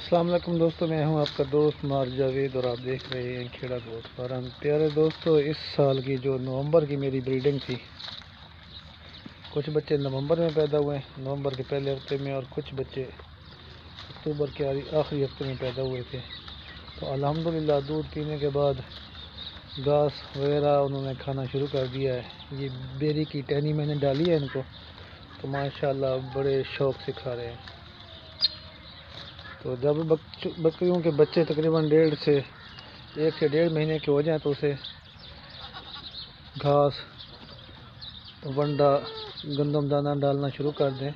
السلام علیکم دوستو، میں ہوں آپ کا دوست مار جاوید اور آپ دیکھ رہے ہیں کھیڑا گوٹ فارم۔ پیارے دوستو، اس سال کی جو نومبر کی میری بریڈنگ تھی، کچھ بچے نومبر میں پیدا ہوئے ہیں، نومبر کے پہلے ہفتے میں، اور کچھ بچے اکتوبر کے آخری ہفتے میں پیدا ہوئے تھے۔ تو الحمدللہ دودھ پینے کے بعد گھاس وغیرہ انہوں نے کھانا شروع کر دیا ہے۔ یہ بیری کی ٹہنی میں نے ڈالی ہے ان کو، تو ماشاءاللہ بڑے شوق سے کھا رہے ہیں۔ تو جب بکریوں کے بچے تقریباً 1 سے 1.5 مہینے کے ہو جائیں تو اسے گھاس، ونڈا، گندم دانہ ڈالنا شروع کر دیں۔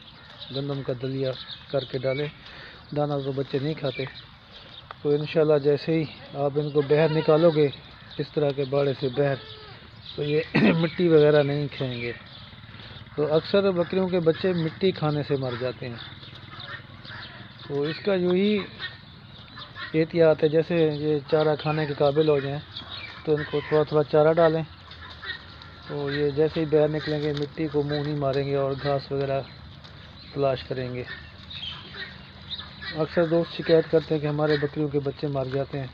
گندم کا دلیا کر کے ڈالیں، دانہ تو بچے نہیں کھاتے۔ تو انشاءاللہ جیسے ہی آپ ان کو باہر نکالو گے اس طرح کے باڑے سے باہر، تو یہ مٹی وغیرہ نہیں کھائیں گے۔ تو اکثر بکریوں کے بچے مٹی کھانے سے مر جاتے ہیں۔ تو اس کا یوں ہی احتیاط ہے، جیسے یہ چارہ کھانے کے قابل ہو جائیں تو ان کو تھوڑا تھوڑا چارہ ڈالیں، تو یہ جیسے ہی باہر نکلیں گے مٹی کو منہ نہیں ماریں گے اور گھاس وغیرہ تلاش کریں گے۔ اکثر دوست شکایت کرتے ہیں کہ ہمارے بکریوں کے بچے مر جاتے ہیں۔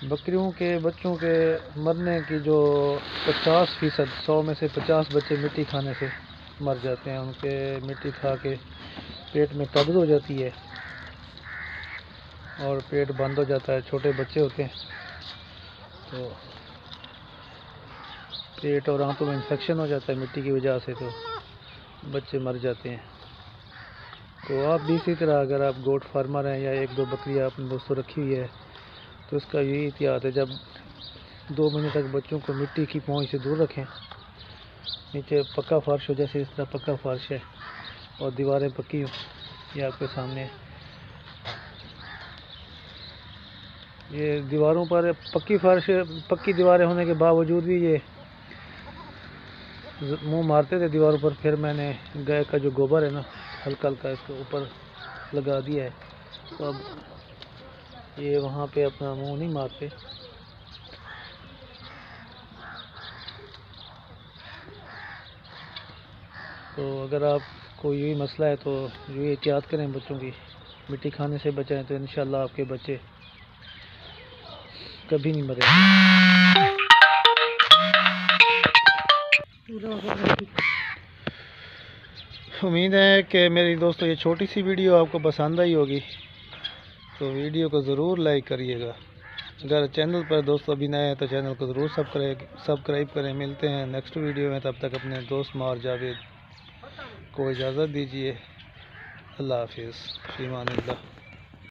بکریوں کے بچوں کے مرنے کی جو 50%، 100 میں سے 50 بچے مٹی کھانے سے مر جاتے ہیں۔ ان کے مٹی کھا کے پیٹ میں قبض ہو جاتی ہے اور پیٹ بند ہو جاتا ہے، چھوٹے بچے ہوتے ہیں تو پیٹ اور آنتوں میں انفیکشن ہو جاتا ہے مٹی کی وجہ سے، تو بچے مر جاتے ہیں۔ تو آپ بھی اسی طرح اگر آپ گوٹ فارمر ہیں یا 1-2 بکریاں آپ نے دوستوں رکھی ہوئی ہے تو اس کا یہی احتیاط ہے، جب 2 مہینے تک بچوں کو مٹی کی پہنچ سے دور رکھیں۔ نیچے پکا فرش ہو، جیسے اس طرح پکا فرش ہے اور دیواریں پکی ہوں، یہ آپ کے سامنے یہ دیواروں پر پکی دیواریں ہونے کے باوجود بھی یہ منہ مارتے تھے دیواروں پر۔ پھر میں نے گائے کا جو گوبر ہے نا، ہلکا ہلکا اس کے اوپر لگا دیا ہے، تو اب یہ وہاں پہ اپنا منہ نہیں مارتے۔ تو اگر آپ کو یہی مسئلہ ہے تو یہی احتیاط کریں، بچوں کی مٹی کھانے سے بچائیں، تو انشاءاللہ آپ کے بچے کبھی نہیں مریں گے۔ امید ہے کہ میری دوستو یہ چھوٹی سی ویڈیو آپ کو پسند آئی ہوگی، تو ویڈیو کو ضرور لائک کریے گا۔ اگر چینل پر دوستو ابھی نئے ہیں تو چینل کو ضرور سبسکرائب کریں۔ ملتے ہیں نیکسٹ ویڈیو میں، تب تک اپنے دوست مار جاوید کو اجازت دیجیے۔ اللہ حافظ، فی امان اللہ۔